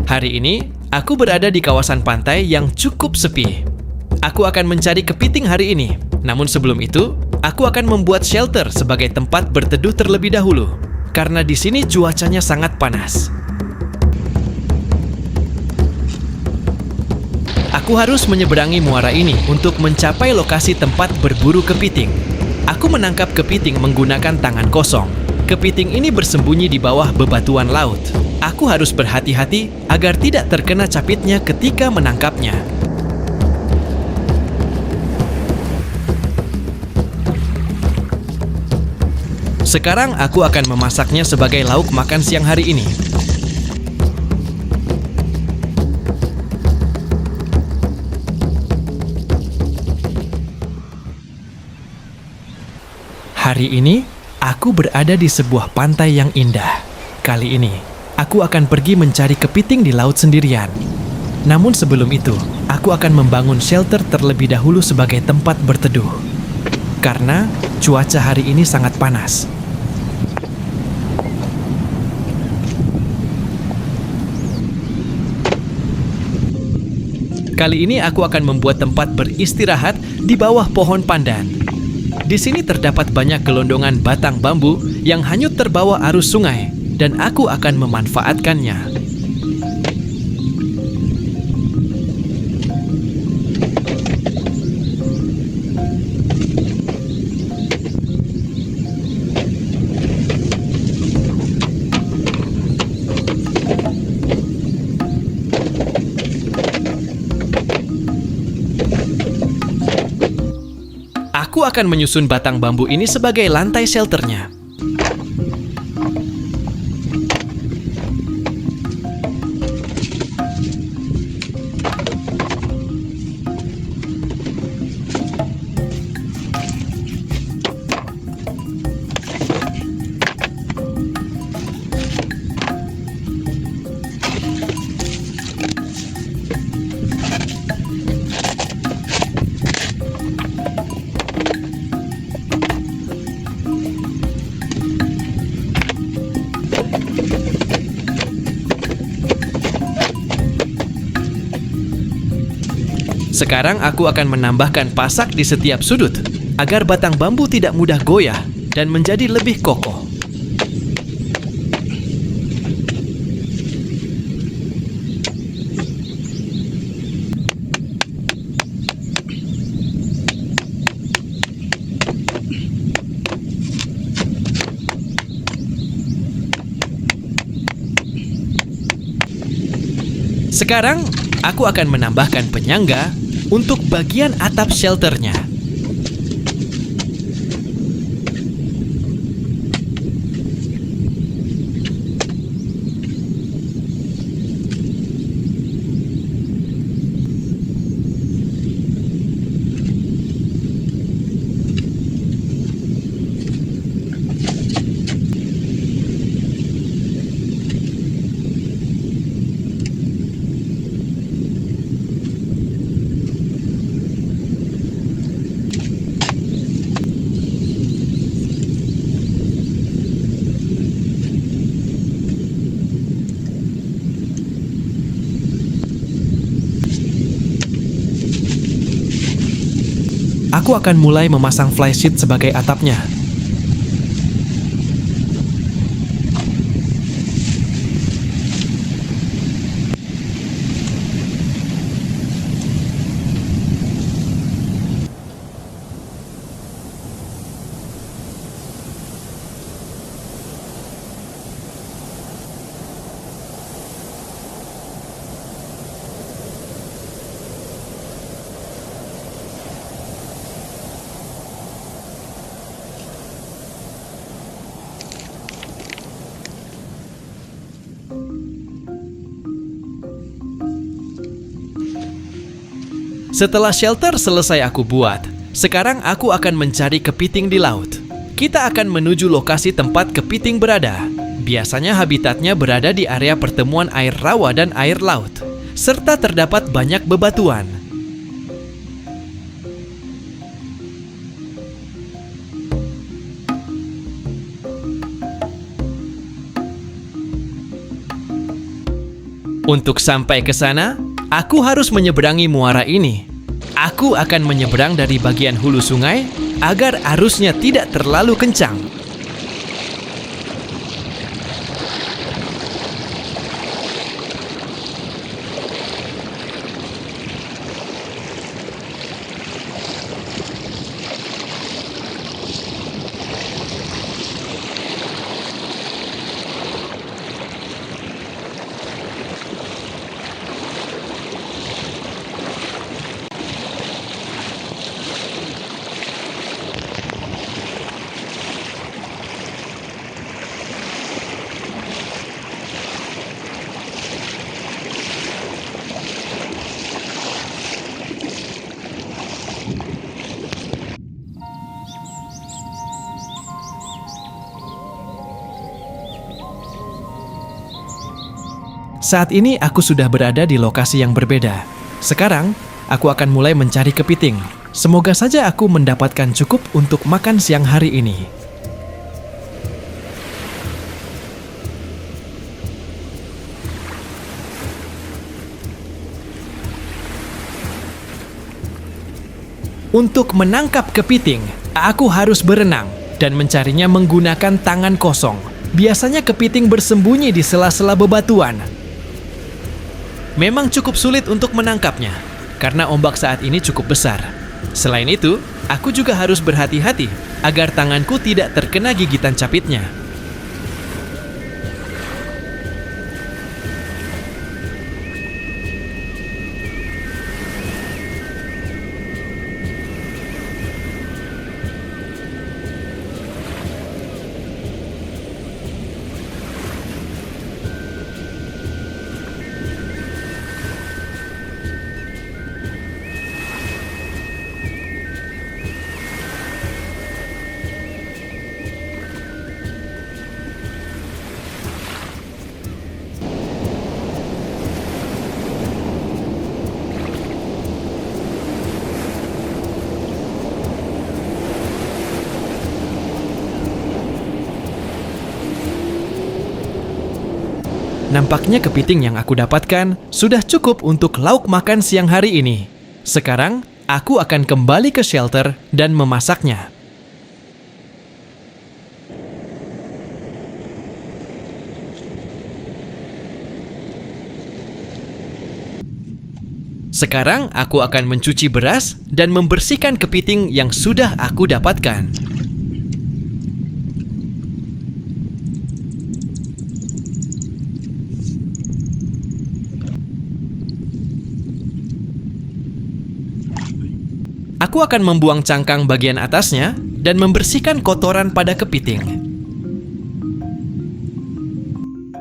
Hari ini, aku berada di kawasan pantai yang cukup sepi. Aku akan mencari kepiting hari ini. Namun sebelum itu, aku akan membuat shelter sebagai tempat berteduh terlebih dahulu. Karena di sini cuacanya sangat panas. Aku harus menyeberangi muara ini untuk mencapai lokasi tempat berburu kepiting. Aku menangkap kepiting menggunakan tangan kosong. Kepiting ini bersembunyi di bawah bebatuan laut. Aku harus berhati-hati agar tidak terkena capitnya ketika menangkapnya. Sekarang aku akan memasaknya sebagai lauk makan siang hari ini. Hari ini, aku berada di sebuah pantai yang indah. Kali ini, aku akan pergi mencari kepiting di laut sendirian. Namun sebelum itu, aku akan membangun shelter terlebih dahulu sebagai tempat berteduh. Karena cuaca hari ini sangat panas. Kali ini aku akan membuat tempat beristirahat di bawah pohon pandan. Di sini terdapat banyak gelondongan batang bambu yang hanyut terbawa arus sungai, dan aku akan memanfaatkannya. Aku akan menyusun batang bambu ini sebagai lantai shelternya. Sekarang aku akan menambahkan pasak di setiap sudut agar batang bambu tidak mudah goyah dan menjadi lebih kokoh. Sekarang, aku akan menambahkan penyangga untuk bagian atap shelternya. Aku akan mulai memasang flysheet sebagai atapnya. Setelah shelter selesai aku buat, sekarang aku akan mencari kepiting di laut. Kita akan menuju lokasi tempat kepiting berada. Biasanya habitatnya berada di area pertemuan air rawa dan air laut, serta terdapat banyak bebatuan. Untuk sampai ke sana, aku harus menyeberangi muara ini. Aku akan menyeberang dari bagian hulu sungai agar arusnya tidak terlalu kencang. Saat ini aku sudah berada di lokasi yang berbeda. Sekarang, aku akan mulai mencari kepiting. Semoga saja aku mendapatkan cukup untuk makan siang hari ini. Untuk menangkap kepiting, aku harus berenang dan mencarinya menggunakan tangan kosong. Biasanya kepiting bersembunyi di sela-sela bebatuan. Memang cukup sulit untuk menangkapnya, karena ombak saat ini cukup besar. Selain itu, aku juga harus berhati-hati agar tanganku tidak terkena gigitan capitnya. Nampaknya kepiting yang aku dapatkan sudah cukup untuk lauk makan siang hari ini. Sekarang, aku akan kembali ke shelter dan memasaknya. Sekarang, aku akan mencuci beras dan membersihkan kepiting yang sudah aku dapatkan. Aku akan membuang cangkang bagian atasnya dan membersihkan kotoran pada kepiting.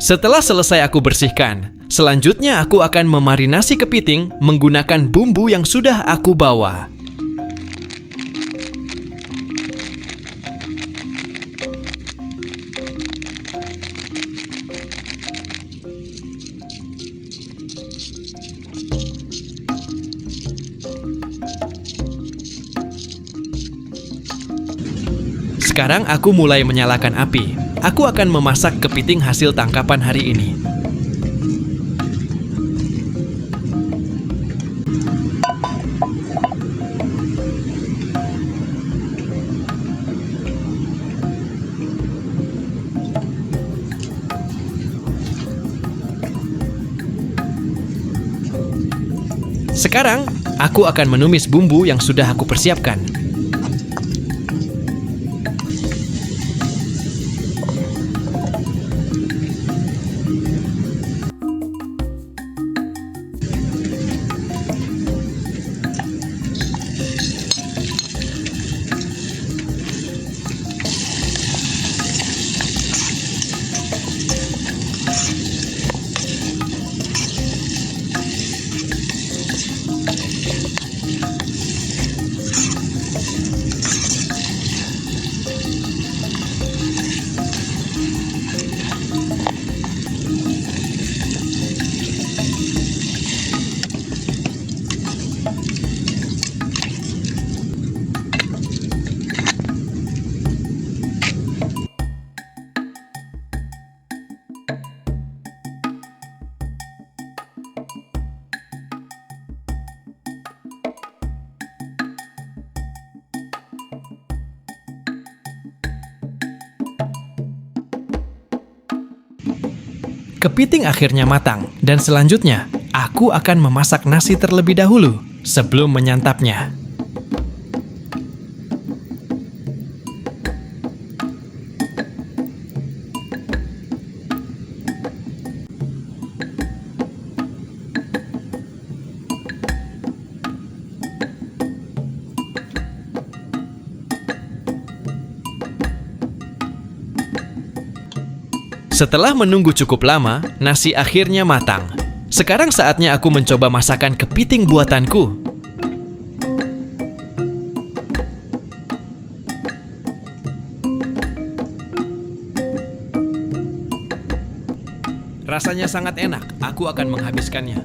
Setelah selesai aku bersihkan, selanjutnya aku akan memarinasi kepiting menggunakan bumbu yang sudah aku bawa. Sekarang aku mulai menyalakan api. Aku akan memasak kepiting hasil tangkapan hari ini. Sekarang, aku akan menumis bumbu yang sudah aku persiapkan. Kepiting akhirnya matang, dan selanjutnya aku akan memasak nasi terlebih dahulu sebelum menyantapnya. Setelah menunggu cukup lama, nasi akhirnya matang. Sekarang saatnya aku mencoba masakan kepiting buatanku. Rasanya sangat enak, aku akan menghabiskannya.